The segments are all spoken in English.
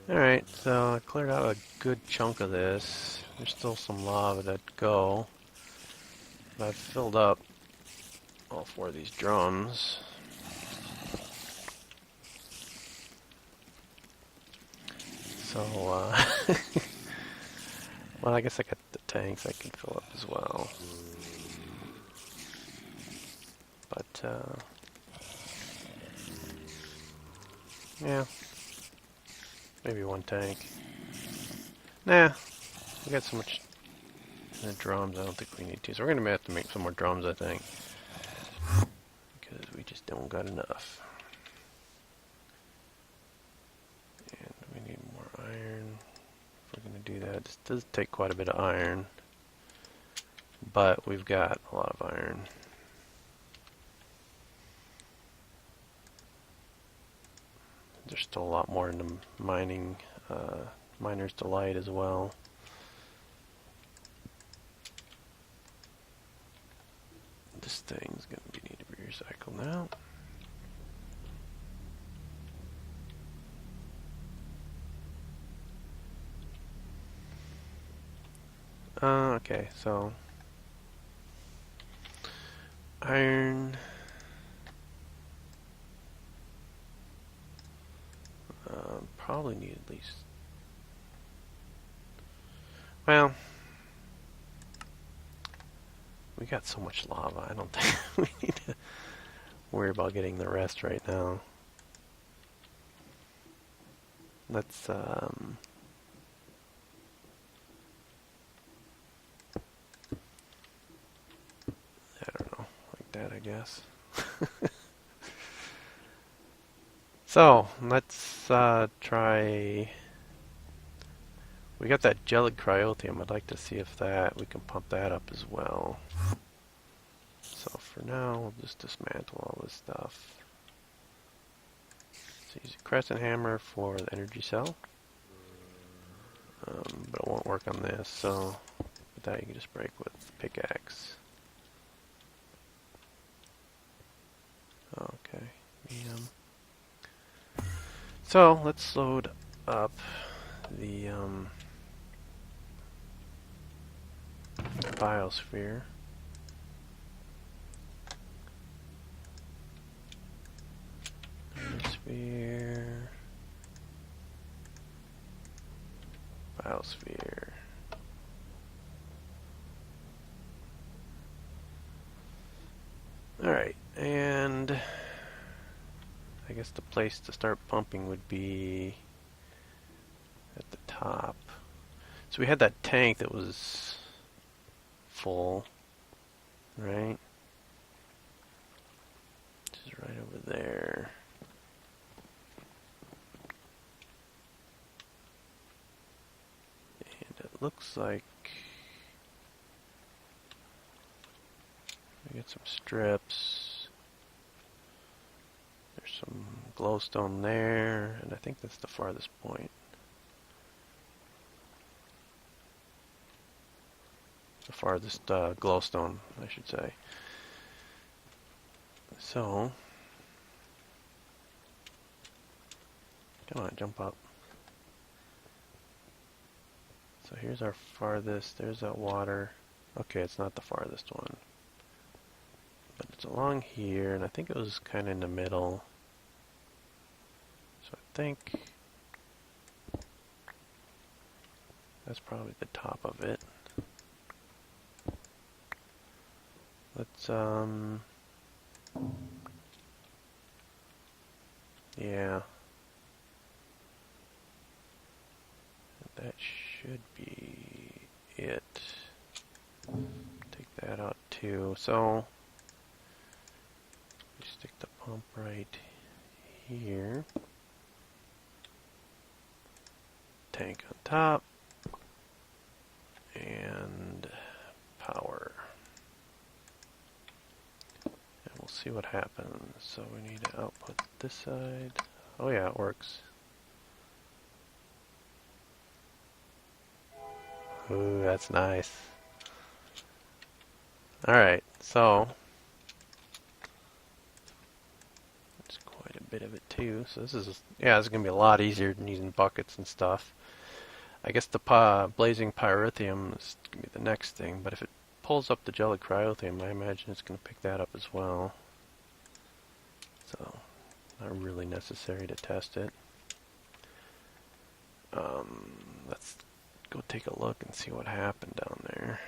Alright, so I cleared out a good chunk of this. There's still some lava to go. But I've filled up all four of these drums. So, well, I guess I got the tanks I can fill up as well. But, yeah, maybe one tank. Nah, we got so much in the drums, I don't think we need to. So we're going to have to make some more drums, I think. Because we just don't got enough. And we need more iron. If we're going to do that, this does take quite a bit of iron. But we've got a lot of iron. There's still a lot more in the mining, miner's delight as well. This thing's going to need to be recycled now. Okay, so iron. Probably need at least. Well, we got so much lava. I don't think we need to worry about getting the rest right now. Let's I don't know, like that, I guess. So let's try. We got that Gelid Cryotheum. I'd like to see if that we can pump that up as well. So for now, we'll just dismantle all this stuff. So use a crescent hammer for the energy cell, but it won't work on this. So with that, you can just break with pickaxe. Okay. So let's load up the Biosphere. Biosphere. Alright, and I guess the place to start pumping would be at the top. So we had that tank that was full, right? Which is right over there. And it looks like we get some strips. There's some glowstone there, and I think that's the farthest point. The farthest glowstone, I should say. So, come on, jump up. So here's our farthest. There's that water. Okay, it's not the farthest one, but it's along here, and I think it was kind of in the middle. So I think that's probably the top of it. Let's yeah, that should be it. Take that out too. So we stick the pump right here. Tank on top. And power. And we'll see what happens. So we need to output this side. Oh yeah, it works. Ooh, that's nice. Alright, so it's quite a bit of it too. So this is, yeah, this is going to be a lot easier than using buckets and stuff. I guess the blazing pyrithium is going to be the next thing, but if it pulls up the Gelid Cryotheum, I imagine it's going to pick that up as well. So, not really necessary to test it. Let's go take a look and see what happened down there.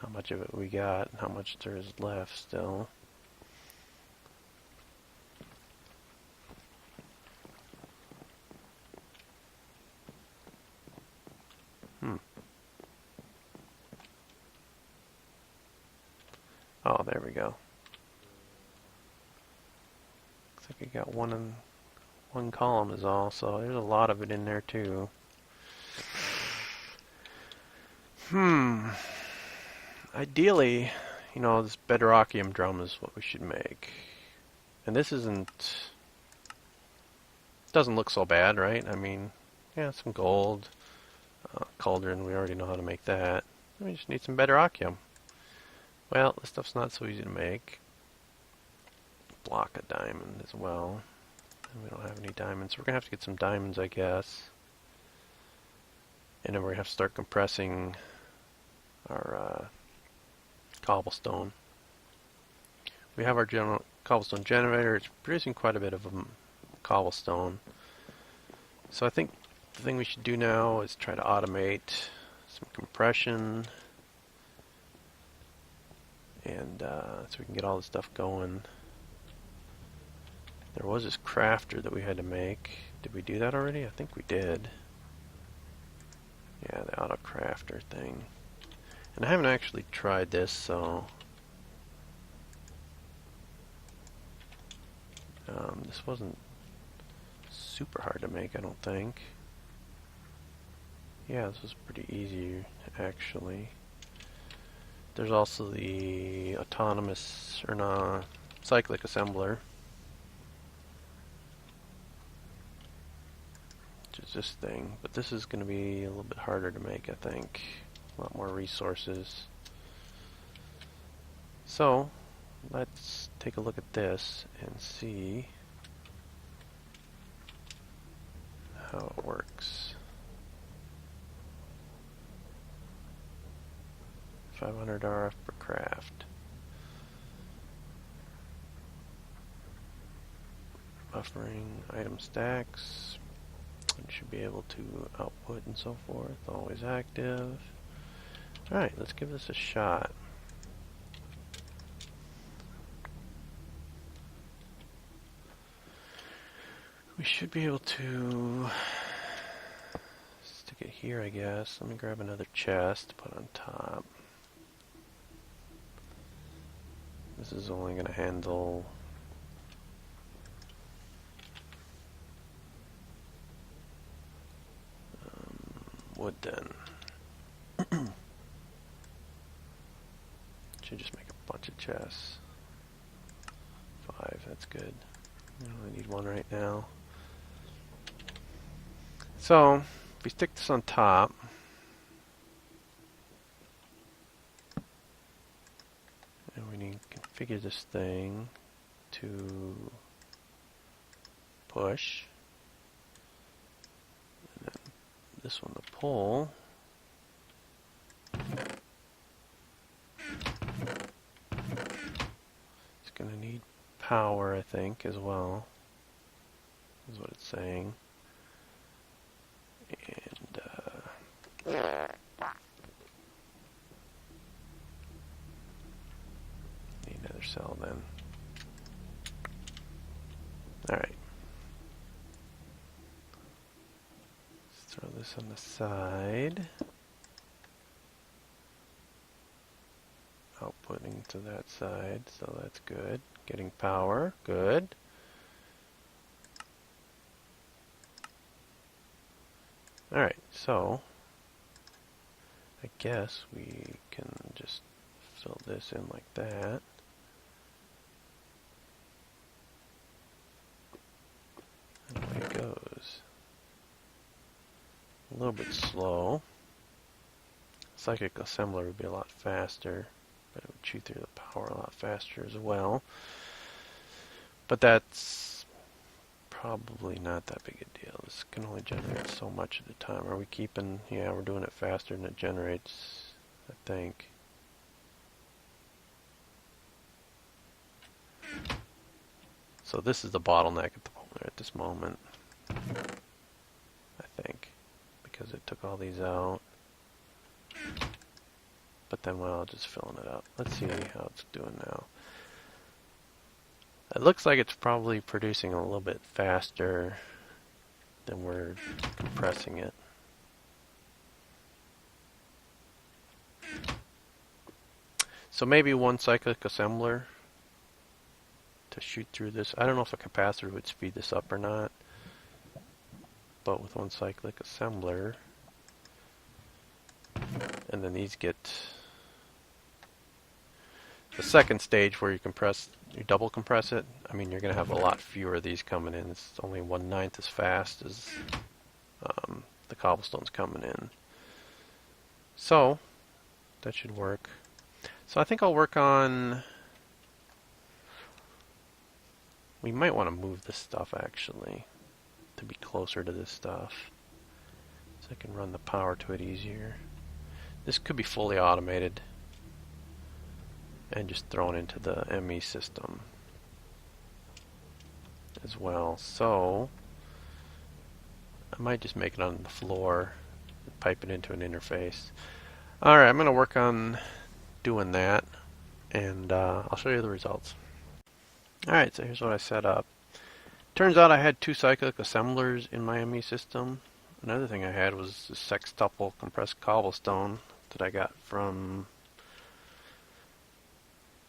How much of it we got, and how much there is left still. Oh, there we go. Looks like we got one column is all, so there's a lot of it in there too. Ideally, you know, this Bedrockium drum is what we should make. And this doesn't look so bad, right? I mean, yeah, some gold, cauldron, we already know how to make that. We just need some Bedrockium. Well, this stuff's not so easy to make. Block of diamond as well. And we don't have any diamonds. We're going to have to get some diamonds, I guess. And then we're going to have to start compressing our cobblestone. We have our cobblestone generator. It's producing quite a bit of cobblestone. So I think the thing we should do now is try to automate some compression. And so we can get all this stuff going. There was this crafter that we had to make. Did we do that already? I think we did. Yeah, the auto crafter thing. And I haven't actually tried this, so this wasn't super hard to make, I don't think. Yeah, this was pretty easy, actually. There's also the autonomous, or no, cyclic assembler, which is this thing. But this is going to be a little bit harder to make, I think. A lot more resources. So, let's take a look at this and see how it works. 500 RF per craft. Buffering item stacks. It should be able to output and so forth. Always active. Alright, let's give this a shot. We should be able to stick it here, I guess. Let me grab another chest to put on top. This is only going to handle wood then. Should just make a bunch of chests. 5, that's good. I only need 1 right now. So, if we stick this on top, and we need to configure this thing to push, and then this one to pull. It's going to need power, I think, as well, is what it's saying. And need another cell then. Alright. Let's throw this on the side. Outputting to that side, so that's good. Getting power, good. Alright, so I guess we can just fill this in like that. And away it goes. A little bit slow. Cyclic assembler would be a lot faster, but it would chew through the power a lot faster as well. But that's probably not that big a deal. This can only generate so much at a time. Are we keeping... Yeah, we're doing it faster than it generates, I think. So this is the bottleneck at this moment, I think, because it took all these out. But then, well, just filling it up. Let's see how it's doing now. It looks like it's probably producing a little bit faster than we're compressing it. So maybe one cyclic assembler to shoot through this. I don't know if a capacitor would speed this up or not, but with one cyclic assembler, and then these get the second stage where you double compress it. I mean, you're going to have a lot fewer of these coming in. It's only 1/9 as fast as the cobblestone's coming in. So that should work. So I think I'll work on... We might want to move this stuff actually to be closer to this stuff so I can run the power to it easier. This could be fully automated and just thrown into the ME system as well. So I might just make it on the floor and pipe it into an interface. Alright, I'm going to work on doing that, and I'll show you the results. Alright, so here's what I set up. Turns out I had 2 cyclic assemblers in my ME system. Another thing I had was a sextuple compressed cobblestone that I got from,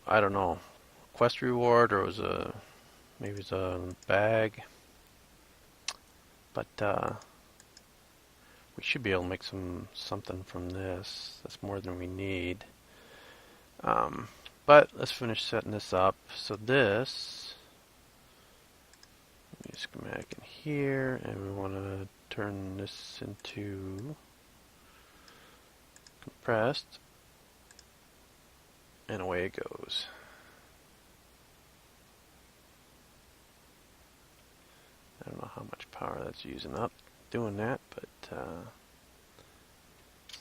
I don't know, quest reward, or it was maybe it was a bag. But we should be able to make something from this. That's more than we need. But let's finish setting this up. So this, we need a schematic in here, and we want to turn this into compressed, and away it goes. I don't know how much power that's using up doing that, but so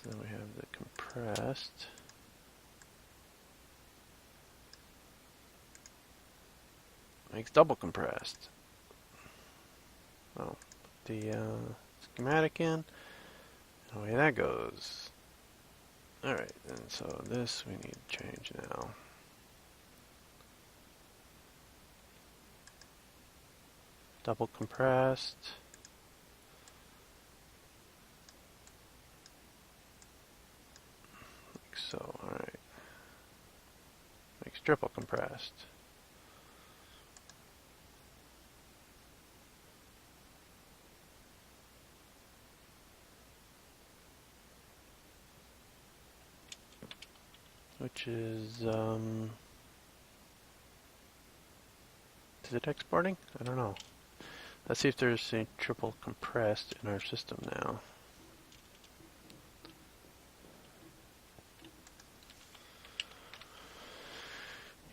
then we have the compressed. Makes double compressed. Oh, put the schematic in, and away that goes. Alright, and so this we need to change now. Double compressed. Like so, alright. Makes triple compressed. Which is, is it exporting? I don't know. Let's see if there's a triple compressed in our system now.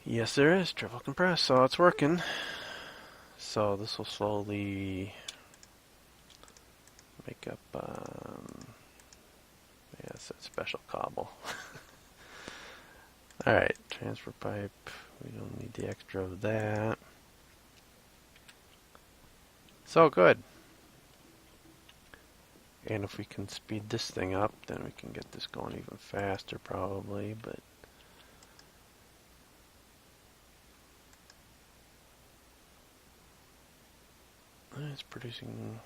Yes, there is triple compressed, so it's working. So this will slowly make up, yeah, it's that special cobble. Alright, transfer pipe, we don't need the extra of that. So good. And if we can speed this thing up, then we can get this going even faster probably, but it's producing.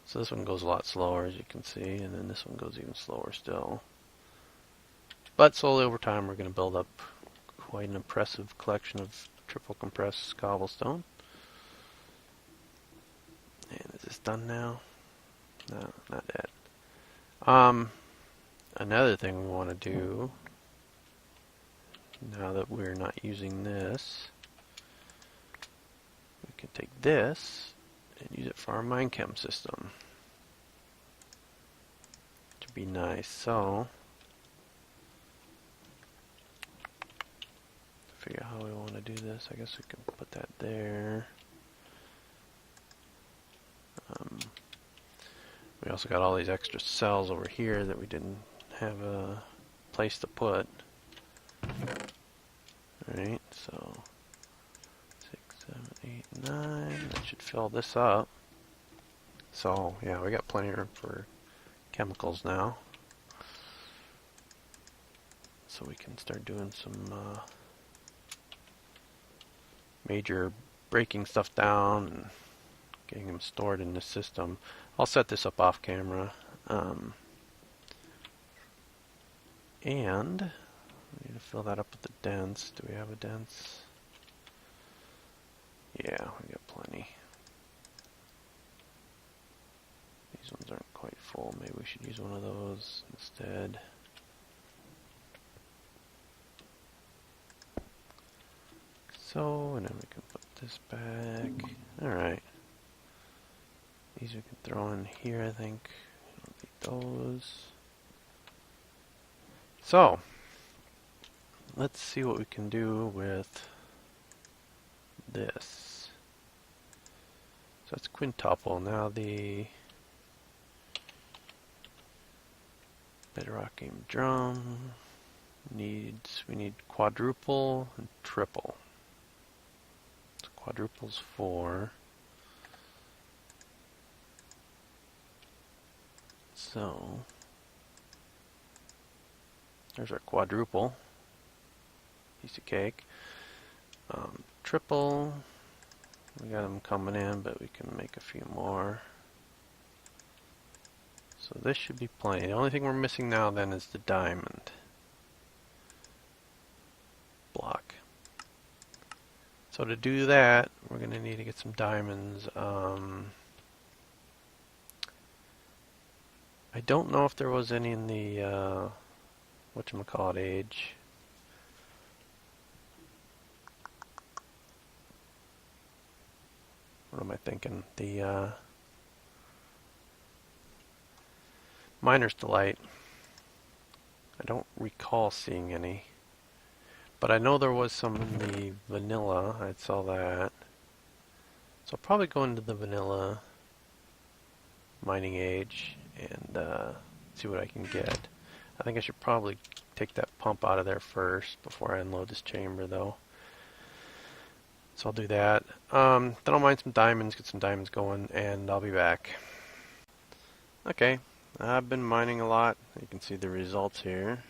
So this one goes a lot slower, as you can see, and then this one goes even slower still. But slowly over time we're going to build up quite an impressive collection of triple compressed cobblestone. And is this done now? No, not yet. Another thing we want to do, now that we're not using this, we can take this and use it for our Minechem system. To be nice. So figure out how we want to do this. I guess we can put that there. We also got all these extra cells over here that we didn't have a place to put. Alright, so 6, 7, 8, 9. That should fill this up. So, yeah, we got plenty of room for chemicals now. So we can start doing some major breaking stuff down and getting them stored in this system. I'll set this up off camera. And we need to fill that up with the dents. Do we have a dents? Yeah, we got plenty. These ones aren't quite full. Maybe we should use one of those instead. So, and then we can put this back. Alright. These we can throw in here, I think. Don't need those. So, let's see what we can do with this. So that's quintuple. Now the Bedrockium drum we need quadruple and triple. So quadruple's 4. So there's our quadruple. Piece of cake. Triple, we got them coming in, but we can make a few more. So this should be plenty. The only thing we're missing now then is the diamond block. So to do that, we're going to need to get some diamonds. I don't know if there was any in the whatchamacallit age. What am I thinking? The Miner's Delight. I don't recall seeing any. But I know there was some in the vanilla. I saw that. So I'll probably go into the vanilla mining age and see what I can get. I think I should probably take that pump out of there first before I unload this chamber though. So I'll do that. Then I'll mine some diamonds, get some diamonds going, and I'll be back. Okay, I've been mining a lot. You can see the results here.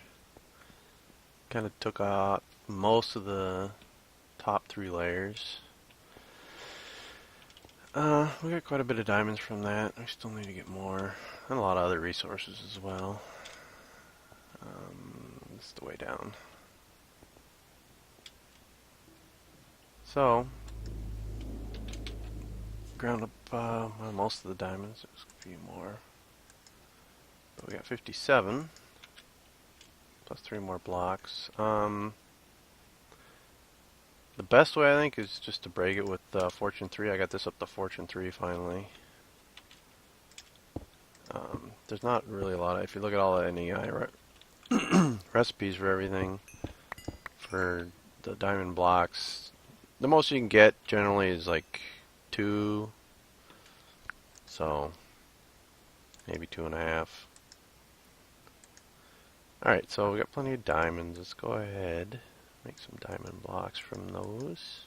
Kind of took out most of the top 3 layers. We got quite a bit of diamonds from that. I still need to get more, and a lot of other resources as well. This is the way down. So, ground up well, most of the diamonds. There's a few more. But we got 57. Plus 3 more blocks. The best way I think is just to break it with Fortune 3. I got this up to Fortune 3 finally. There's not really a lot of, if you look at all the NEI recipes for everything, for the diamond blocks, the most you can get generally is like 2, so maybe 2.5. Alright, so we got plenty of diamonds. Let's go ahead, make some diamond blocks from those.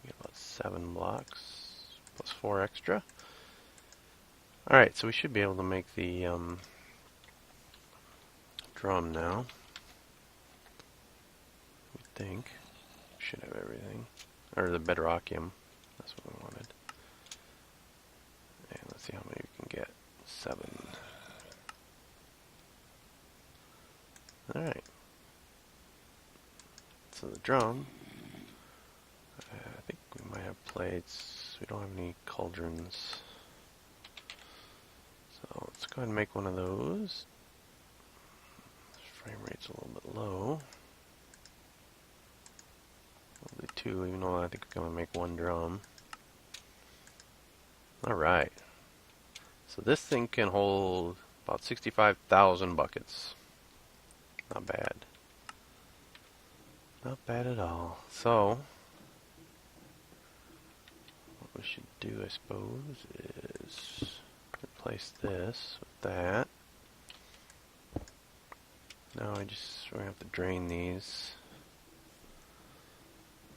We got about 7 blocks, plus 4 extra. Alright, so we should be able to make the drum now. We think. Should have everything. Or the Bedrockium. That's what we wanted. And let's see how many we can get. 7. Alright. So the drum. I think we might have plates. We don't have any cauldrons. So let's go ahead and make one of those. Frame rate's a little bit low. Probably 2, even though I think we're going to make 1 drum. Alright. So this thing can hold about 65,000 buckets. Not bad. Not bad at all. So, what we should do, I suppose, is replace this with that. Now we're gonna have to drain these.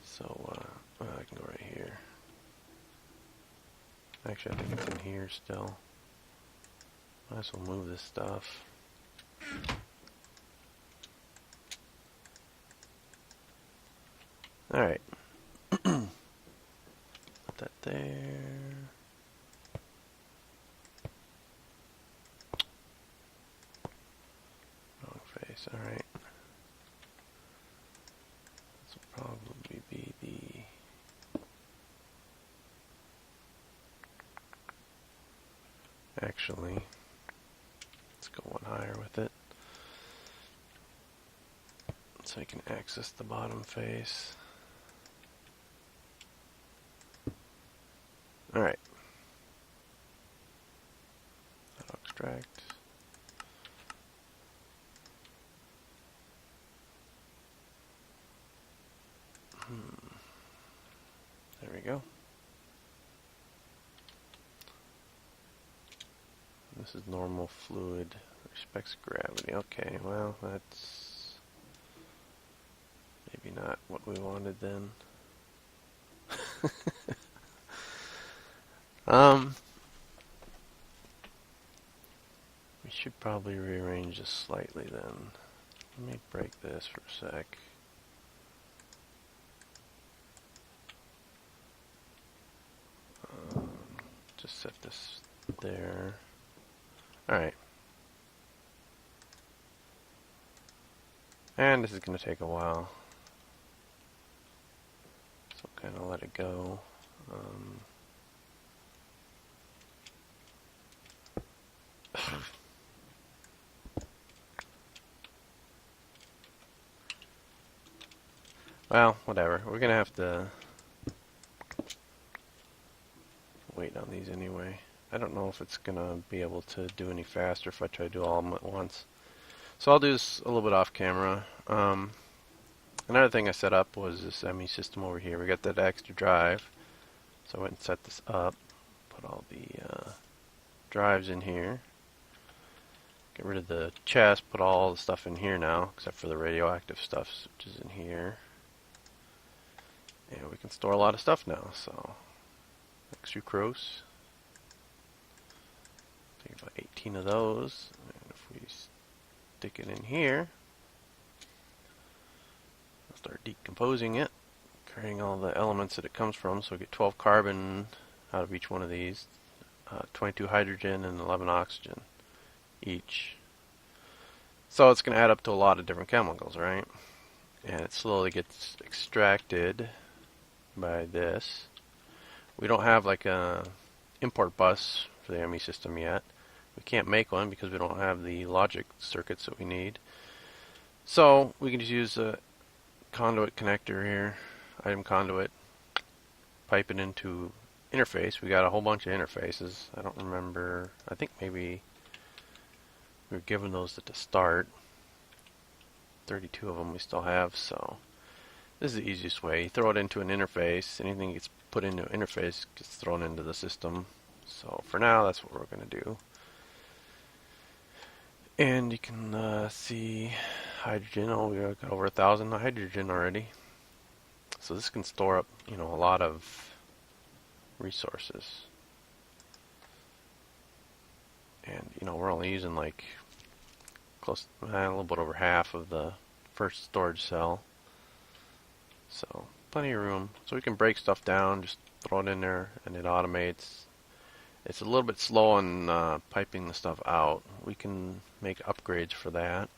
So, I can go right here. Actually, I think it's in here still. Might as well move this stuff. Alright. Put that there. Wrong face, alright. This will probably be the... Actually, let's go one higher with it. So you can access the bottom face. Alright. Auto extract. There we go. This is normal fluid, respects gravity. Okay, well, that's maybe not what we wanted then. We should probably rearrange this slightly then. Let me break this for a sec. Just set this there. Alright. And this is going to take a while. So kind of let it go. Well, whatever. We're going to have to wait on these anyway. I don't know if it's going to be able to do any faster if I try to do all of them at once. So I'll do this a little bit off camera. Another thing I set up was this ME system over here. We got that extra drive. So I went and set this up. Put all the drives in here. Get rid of the chest. Put all the stuff in here now, except for the radioactive stuff, which is in here. And we can store a lot of stuff now. So, sucrose. Take about 18 of those. And if we stick it in here, I'll start decomposing it, creating all the elements that it comes from. So we get 12 carbon out of each one of these, 22 hydrogen and 11 oxygen each. So it's going to add up to a lot of different chemicals, right? And it slowly gets extracted by this. We don't have like a import bus for the ME system yet. We can't make one because we don't have the logic circuits that we need. So we can just use a conduit connector here, item conduit, pipe it into interface. We got a whole bunch of interfaces. I don't remember. I think maybe we were given those at the start. 32 of them we still have, so this is the easiest way. You throw it into an interface. Anything gets put into an interface gets thrown into the system. So for now, that's what we're going to do. And you can see hydrogen. Oh, we got over 1,000 hydrogen already. So this can store up, a lot of resources. And we're only using like close, a little bit over half of the first storage cell. So plenty of room. So we can break stuff down, just throw it in there, and it automates. It's a little bit slow on piping the stuff out. We can make upgrades for that.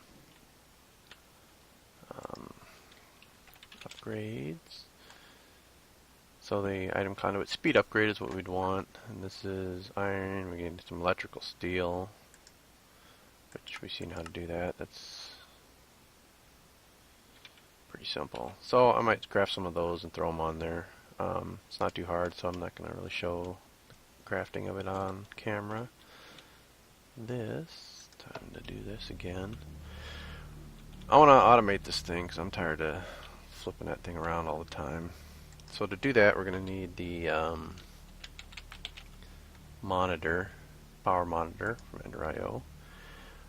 Upgrades. So the item conduit speed upgrade is what we'd want. And this is iron. We're getting some electrical steel, which we've seen how to do that. That's pretty simple. So I might craft some of those and throw them on there. It's not too hard, so I'm not going to really show crafting of it on camera. Time to do this again. I want to automate this thing because I'm tired of flipping that thing around all the time. So to do that, we're going to need the monitor, power monitor from Ender.io.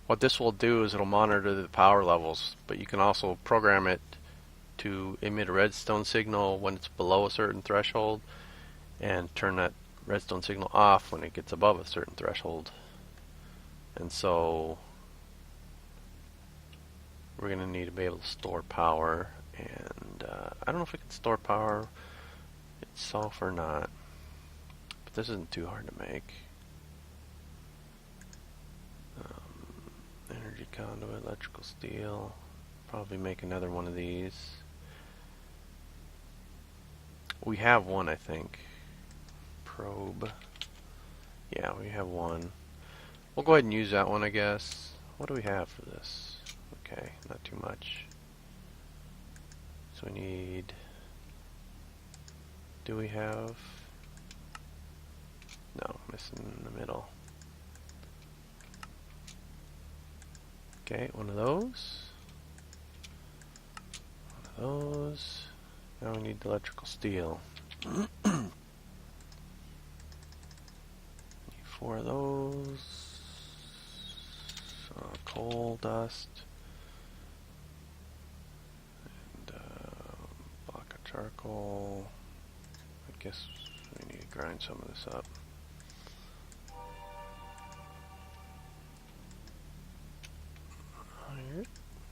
What this will do is it'll monitor the power levels, but you can also program it to emit a redstone signal when it's below a certain threshold and turn that redstone signal off when it gets above a certain threshold. And so we're going to need to be able to store power, and I don't know if we can store power itself or not, but this isn't too hard to make. Energy conduit, electrical steel, probably make another one of these. We have one, I think. Probe. Yeah, we have one. We'll go ahead and use that one, I guess. What do we have for this? Okay, not too much. So we need... Do we have... No, missing in the middle. Okay, one of those. One of those. Now we need the electrical steel. Need 4 of those. Coal dust. And block of charcoal. I guess we need to grind some of this up.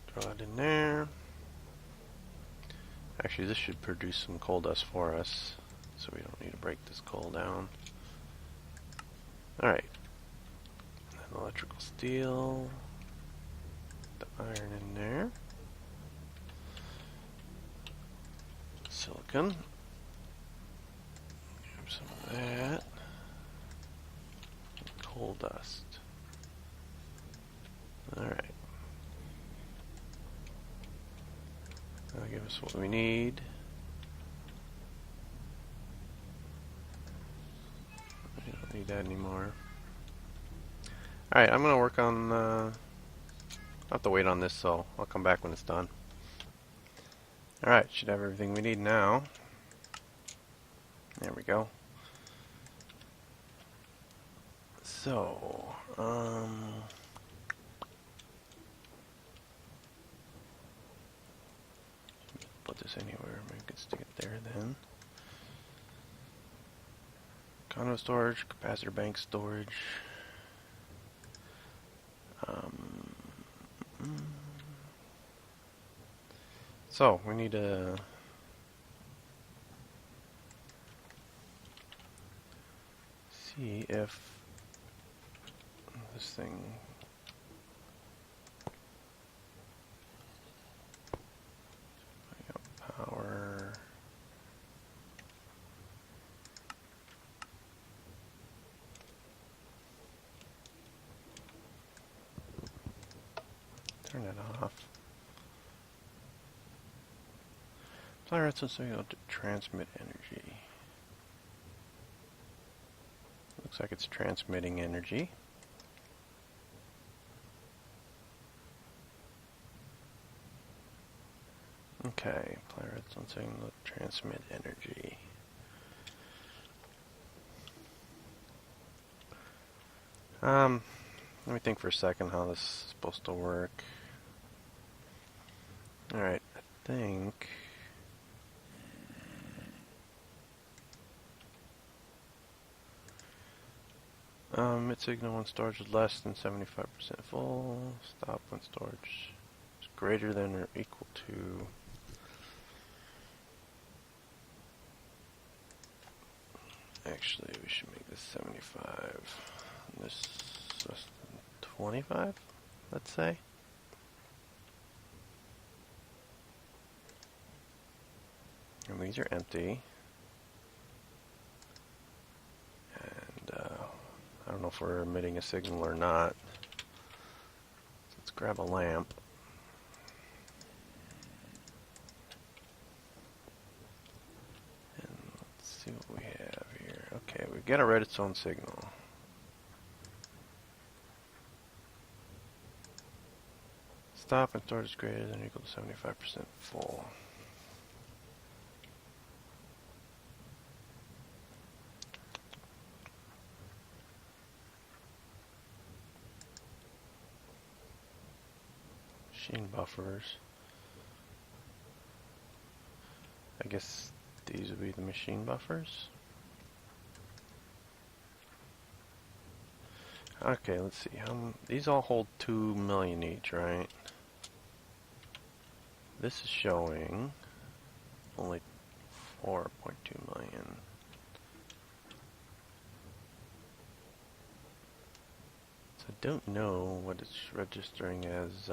Throw it in there. Actually, this should produce some coal dust for us, so we don't need to break this coal down. Alright. And electrical steel. The iron in there. Silicon. Grab some of that. And coal dust. Alright. That'll give us what we need. We don't need that anymore. Alright, I'm going to work on... I'll have to wait on this, so I'll come back when it's done. Alright, should have everything we need now. There we go. So, put this anywhere, maybe we can stick it there then. Conduit storage, capacitor bank storage. So we need to see if this thing power. Turn it off. Apply redstone signal to transmit energy. Looks like it's transmitting energy. Okay, apply redstone signal to transmit energy. Let me think for a second how this is supposed to work. Alright, I think... Emit signal when storage is less than 75% full. Stop when storage is greater than or equal to... Actually, we should make this 75. And this less than 25, let's say. And these are empty. I don't know if we're emitting a signal or not. Let's grab a lamp. And let's see what we have here. Okay, we've got a redstone signal. Stop and storage is greater than or equal to 75% full. Machine buffers. I guess these would be the machine buffers. Okay, let's see. These all hold 2 million each, right? This is showing only 4.2 million. So I don't know what it's registering as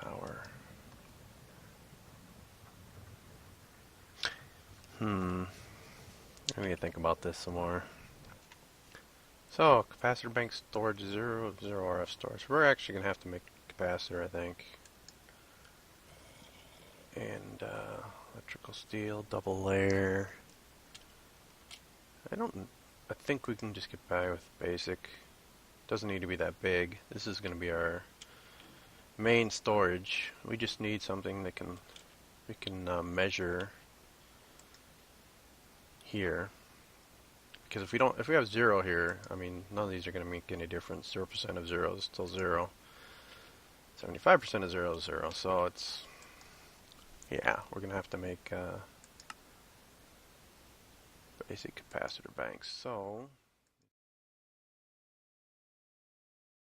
power. I need to think about this some more. So, capacitor bank storage 0 RF storage. We're actually going to have to make a capacitor, I think. And electrical steel, double layer. I think we can just get by with basic. Doesn't need to be that big. This is going to be our main storage. We just need something that we can measure here. Because if we have 0 here, I mean, none of these are going to make any difference. 0% of 0 is still 0. 75% of 0 is 0. So it's, yeah, we're going to have to make basic capacitor banks. So